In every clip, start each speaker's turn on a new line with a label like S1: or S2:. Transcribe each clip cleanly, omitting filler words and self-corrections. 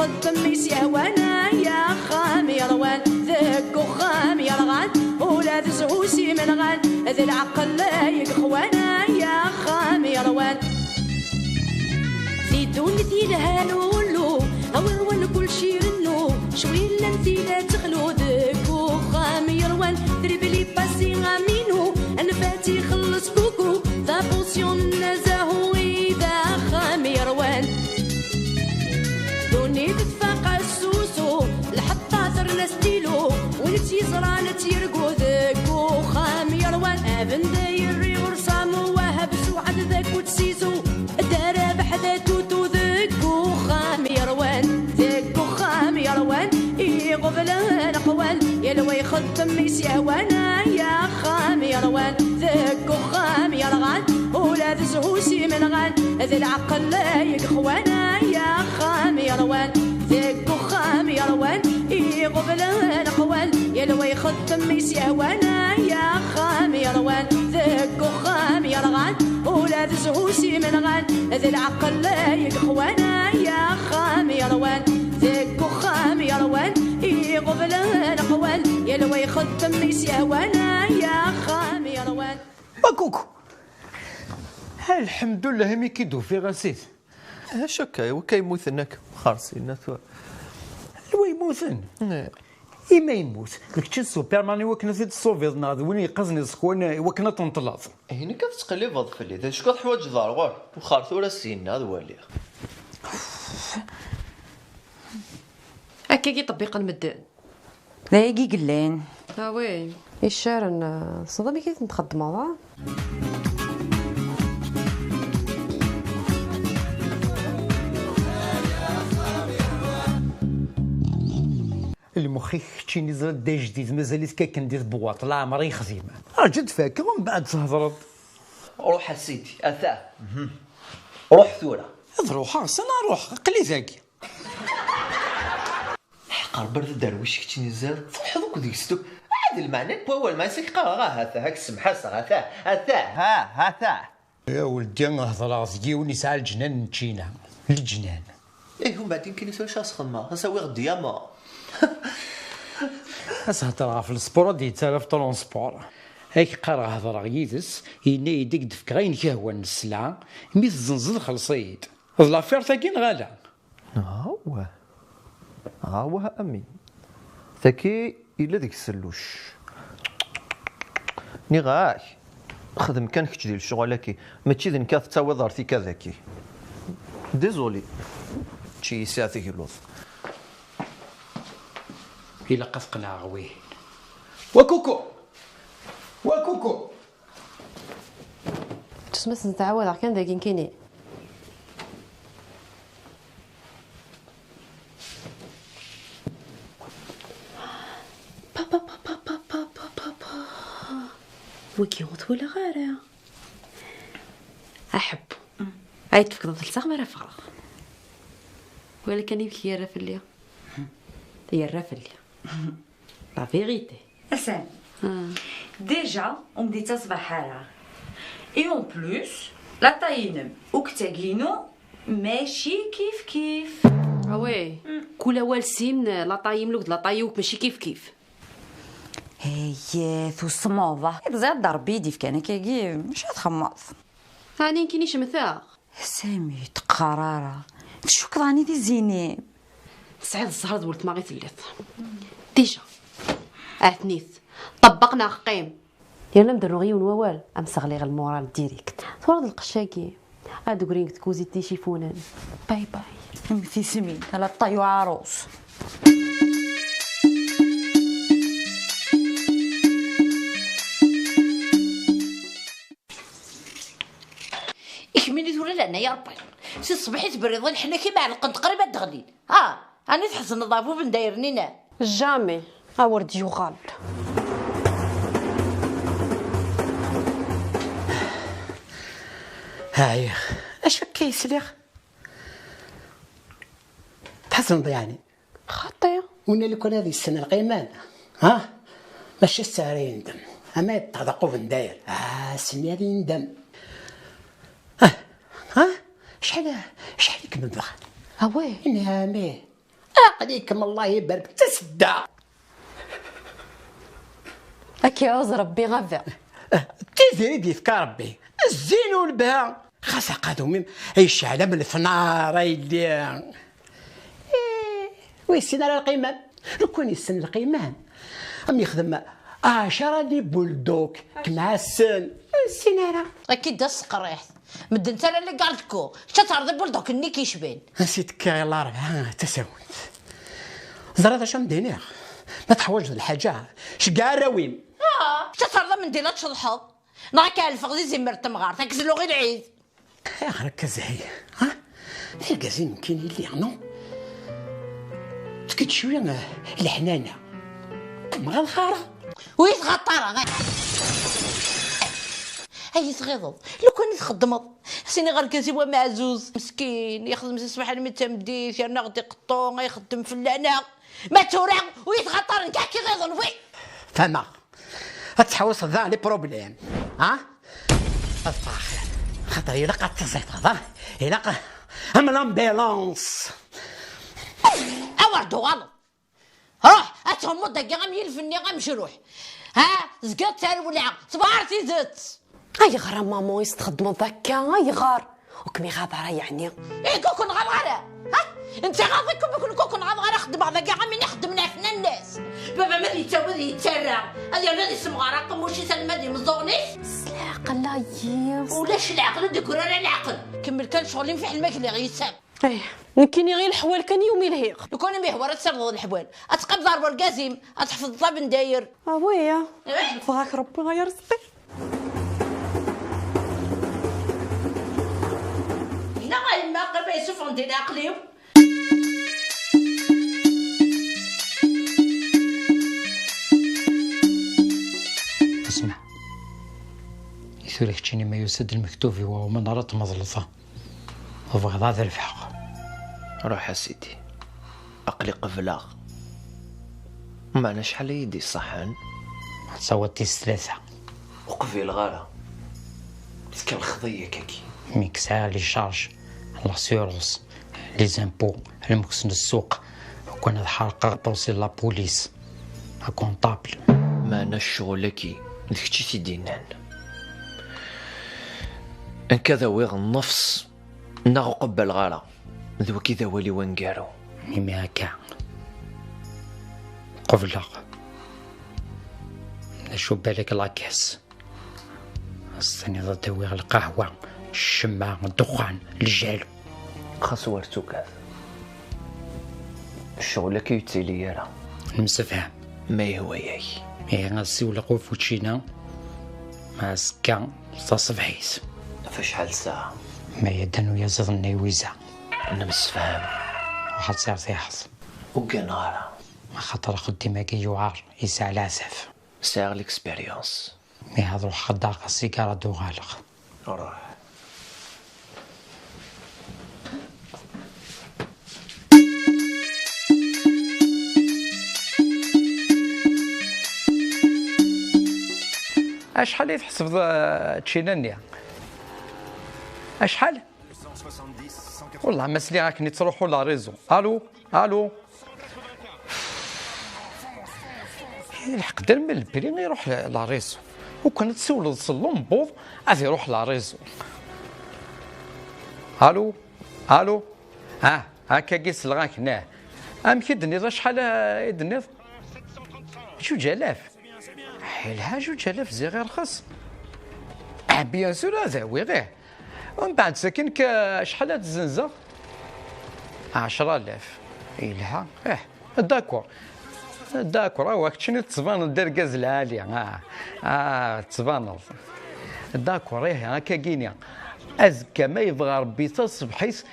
S1: يخدم يسيوانا يا خام يروان ذاك وخام يرغان ولاد زهوسي من غان ذي العقل لا يقخوانا يا خام يروان في دونتي لها لولو أول كل شي رنو شوي لنتي لا تخلو ذاك وخام يروان تربلي باسي غامينو أنا فاتي خلص كوكو ذا بوسيون نزاهو إذا خام يروان دوني تتفاقع السوسو لحطة ترنا ستيلو ونتي زرانة تيرقو ذاك وخام يروان أبن دايري ورسامو وهب سوعد ذاك وتسيزو دارا بحذا توتو ذاك وخام يروان ذاك وخام يروان يقبلها الأقوال يلوى يخدم يسيوانا يا خام يروان ذاك وخام يرغان ولاد زهوسي من غان ذي العقل لا يقخوانا يا خام يروان ذاك وخام يروان يقبلها الأقوال يلوى يخدم يسيوانا يا خام يروان ذاك وخام يرغان ولاد زهوسي من غان ذي العقل لا يقخوانا يا خام يروان ذاك وخام يروان يقبلها الأقوال يلوى يخدم يسيوانا يا خام يروان
S2: باكوكو الحمد لله مي كيدو في غسيت
S3: هاشكا وكيموت هناك خارسين
S2: الوا يموتن إما يموت لك تشي السوبرمان وكنا في السوفيت ناض وين يقزني سكون وكنا تنطلاط
S3: هنا كتقلب هاد فلي ذا شكون حوايج ضرغور وخارث ولا سين هذا والي
S4: هكاكي طبيق المدان
S5: لا يجي قلان
S4: وي الشارن صدامي كيف نتخدموا
S2: المخي تشيني زرد دا جديد مازاليت كندير بواط لا عمري خزيمه جد فاكر ومن بعد تهضرد
S3: روح اسيدي اثاه روح ثوره
S2: روح انا روح قلي ذاكي
S3: حقر برد درويش كتشيني زاد حظوك ديك ستوك عاد المعنى بوال ما يسك غا هذا هاك السمحه غا هذا
S2: يا ولدي نهضر زكي ونسعى الجنان نتشينا الجنان
S3: ايه هم بعدين كاين يسوي شاس خدمه نسوي غدي ياما
S2: هضر في السبور دي تالف ترونسبور هيك قرا هضر يدس ينا يديك دفك غين كهوى السلعه مي الزنزل خلصيد لافير تاكين غالا
S3: هو امين ذكي الا ديك السلوش ني غاك خدم كان كتجي ديال الشغل كي ماشي ذن كاث تاوي ضرتي كذاكي ديزولي شي ساعتي كيلوث
S2: إلا قفقنا غوين وكوكو
S4: تسمس نتعاود كان داكين كيني بابا وكيوت ولا غير احب عيط فيك ضلت ما رافقه ولا كان يبكي يا رافليا يا رافليا لا فيغيتي
S5: أسان ديجا ومدي تصبح حالة اي اون بلوس لا طاينم وكتاكينو ماشي كيف
S4: وي كل والسين لا طايم لك لا طايوك ماشي كيف
S5: هي ثو الصموضة بزاف ضربي ديف كان كاكي مش هتخمص
S4: ثاني كينيش مثاق
S5: سامي تقرارة شو كضاني دي زينين
S4: سعيد الزهر ولت ما غي ثلث ديجا اثنيث طبقنا قيم يلا نديرو غيون ووال امسغ لي المورال ديريكت تورد القشاكي هادو كرينك تكوزي تيشيفونان باي
S5: مثي سمين هلا طيو عروس
S6: يكملني تقول لنا يا ربي سي صبحيت بريض حنا كي معلقه تقريبا تغلي انا تحس نضافو بن دايرنينا
S4: جامي اورد يغال
S2: هاي اش كيس ليخ تحسن ضيعني
S4: خطيه
S7: وانا اللي كون هذه السنه القيمان ماشي السعر يندم اما يتطلقوا في نداير سمي هذه يندم شحال يكمل بخ
S4: وي
S7: نعمي عليكم الله يبارك تسدى.
S4: اكي عوز ربي غفا.
S7: تيزيري ديفك ربي الزين والبها خاصة قادو ميم يشعل من الفنار ايدي. ويسين على القيمام لو كان يسن القيمام ام يخدم 10 دي بولدوك كمع السن السينارة.
S6: اكيد دا السقريح مد انت اللي قالتكو شتعرض بولدوك اني كيشبين.
S7: نسيتك يا الله ربع تساوت زرات اش مدينير ما تحوج الحاجة شكاع راويم.
S6: شتعرض من ديلات شلحظ ناكا الفغدي زي مرت مغار تكزلو غير العيد.
S7: يا ركز هي ها في الكازين يمكن اللي نو تكد شويه الحنانه مع الخاره
S6: ويتغطر هاي تغيظ لو كان يتخدم سيني غير كاسيبوا معزوز مسكين يخدم الصباح المتمديس يا نغدي قطون يخدم في اللعنه ما تورع ويتغطر كاع كي غيظ وي
S7: فما تحوس ذا لي بروبليم ها الفاخر خاطر إلا قد تزيد إلا قد أم لامبيلونس
S6: أوردو غلط روح أتهم دقيقة غام يلفني غامشي روح ها زقات تاع الولع صبارتي زدت
S4: اي غرا مامو يستخدموا ذاكا اي غار وكمي غابره يعني
S6: إيه كوكو غابره ها أنت غاضيكم كوكو غابره خدم هذا كاع غامي نخدم نافنا الناس بابا ما يتساوي يتسرع هذا الذي اسم غرق وشي سلمى دي مزونيش
S4: العقل لا ييس
S6: ولاش العقل ديكور على العقل كمل كان شغلين في حلمك اللي غيسام
S4: ايه نكيني غير الحوال كان يومي الهيق
S6: لو كان مهور تسرد الحوال اتقب ضرب القاسم اتحفظ طاب نداير
S4: ويا فغاك ربي غيرزقي
S6: هنا غير ما قبل يوسف عندي العقليو
S2: اسمع يثورك تشيني ما يسد المكتوب وهو من رط مظلطة وبغض هذا الفحق.
S3: روح يا سيدي أقلي قفلاغ معنا شحال يدي الصحن
S2: تصوتي ثلاثة
S3: وقفي الغارة كان خضية كاكي
S2: ميكسا لي شارج لاسيورونس لي زامبو المكسن السوق وكان الحرقة توصل لابوليس كونطابل
S3: معنا الشغل كي ديكتي تيدينان ان كذا ويغ النفس ناغو قبل غارة ذو كذا ولي وانقارو
S2: ميمي هكا قفلق نشوف بالك لاكاس الثاني ضدوي القهوة الشماع الدخان الجالو
S3: خاصورتو كاذ الشغل كي يتسيلي يرى
S2: المسفهم
S3: ما هو ياي
S2: هي غنسيو لقو فوتشينا مع سكا صفحيس
S3: فشحال ساعة
S2: ما يدنو يزيد النيويزة
S3: نمس فهم
S2: واحد ساعة يحظ
S3: وكان غارة
S2: ما خاطر خدي يوعار يسع العسف
S3: ساغ ليكسبيريونس
S2: مي هاد روح خداق السيجارة دو غالق
S3: روح
S2: اشحال يتحسب تشينانيا اشحال والله ما سلي راكني تروحوا لا ريزو الو الو الحق من البري يروح لا ريزو وكان تسولو لومبوض غادي يروح لا ريزو الو الو هاكا قيس لغاك هناه كي دنيض شحال يدنيض 2000 حيلها 2000 زي غير رخص بيان سور هذا وي غير ومن بعد ساكن شحال هاد الزنزه 10000 إلها داكور واك شنو تبان دير كاز العالية تبان داكور هكا كاينين أزكى ما يبغى ربي تصبحيس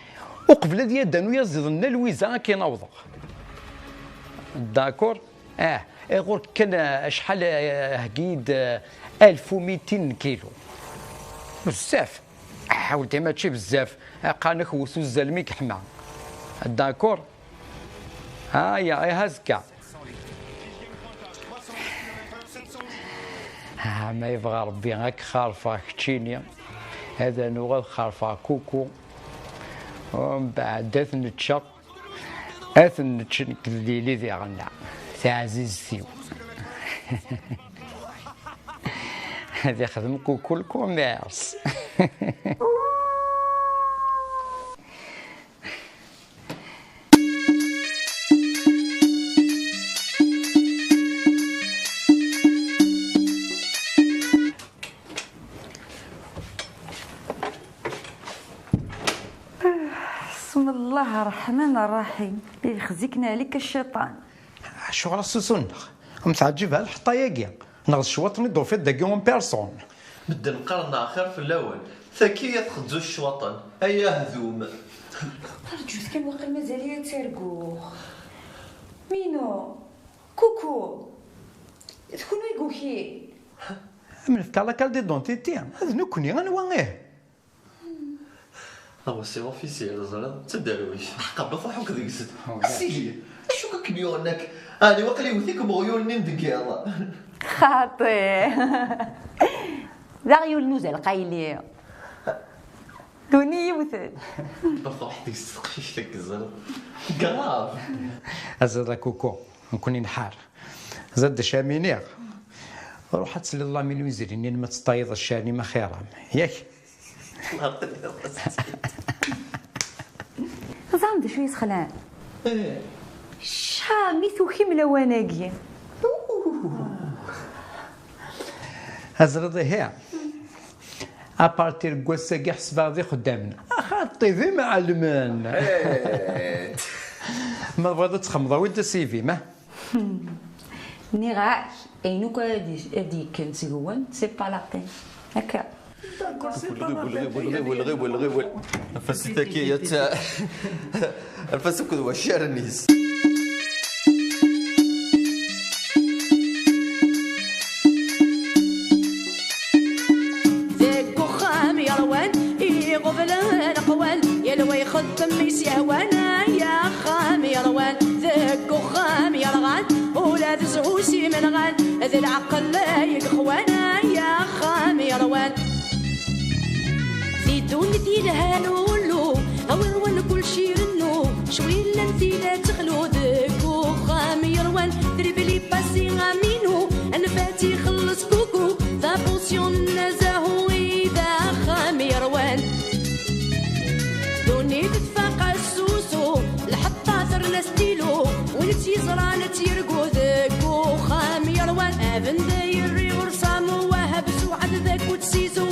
S2: وقبل ديال دانو يزيد لنا الويزا كينوض داكور غير كان شحال هكيد 1200 كيلو بزاف حاولت ماشي بزاف قانك وسو الزلمي كحمى داكور يا هزكا ما يبغى ربي غاك خارفه كتشينيا هذا نوغل خارفه كوكو ومن بعد دات نتشق اثن تشنك الليلي ذي غنى تعزيزتي هذا يخدم كل كوميرس.
S5: بسم الله الرحمن الرحيم يخزيكنا عليك الشيطان.
S2: شو غير السوسون متعجبها الحطاياكي نغز شواطني دوفيت داكي اون بيرسون
S3: بدل قرن اخر في الاول ثكيه تخدزو الشواطن ايا هذوم
S5: رجوت كان واقع مازال تارقوخ مينو كوكو تكون يقوكي
S2: من فكا لاكال دي دونتيتي هذا نكوني غنوا غيه
S3: هو سي اوفيسيال زعما تدارويش حقا بفرحوك ديك السد سيدي شو كنيونك اني واقيلا يوثيك بغيوني ندقيض
S5: خاطي ذا غيول نوزل قايلي دوني يوثل
S3: بفرح ديك السقيش ديك الزلط كراف
S2: هذا كوكو نكوني نحار زاد شامينيغ روح تسلي الله من ويزريني ما تطيض الشاني ما خيرام ياك
S5: زعما شويه سخلان شامي ثوكي ملواناكي
S2: هزرد هي ابارتير كواساكي حسبها ذي خدامنا خاطي ذي معلمان ما بغيت تخمض وين السيفي ما
S5: نيغاك اينوك هاديك نسيوان سي با لا بين هكا
S3: غيول نفسيتك يا تا نفسك هو الشعر النيس
S1: ذاك وخام يا روان يغفل الاقوال يا لو يخدم يسيوانا يا خام يا روان ذاك وخام يا رغان ولا تزهوسي من غان ذي العقل لا يخوانا يا خام يا روان دون دي لها نولو أول وان كل شي رنو شوي لنتي لا تخلو ذاك وخام يروان دربلي باسي غامينو أنا فاتي خلص كوكو ذا بوسيون نزاهو إذا خام يروان دوني تتفاقع السوسو لحطا ثرنا ستيلو ونتي زرانة يرقو ذاك وخام يروان أبن دايري ورسامو وهب سوعد ذاك وتسيزو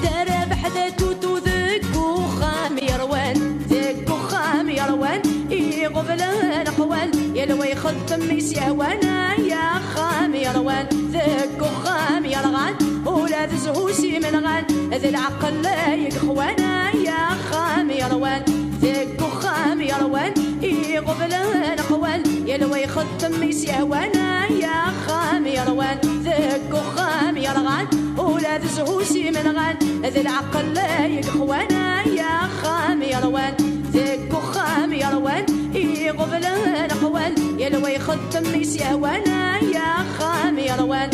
S1: دارا بحذا توتو ذاك وخام يروان ذاك وخام يروان يغفل الاقوال يا لو يخدم يسيوانا يا خام يروان ذاك وخام يرغان ولا تزهوسي من غان ذي العقل لا يخوانا يا خام يروان ذاك وخام يروان يغفل الاقوال يا لو يخدم يسيوانا يا خام يروان ذاك وخام يرغان ولا تزهوسي من غان ذي العقل لا يخوانا يا خام يروان ذاك وخام يروان يغفل الاقوال يا لو يخدم يسيوانا يا خام يروان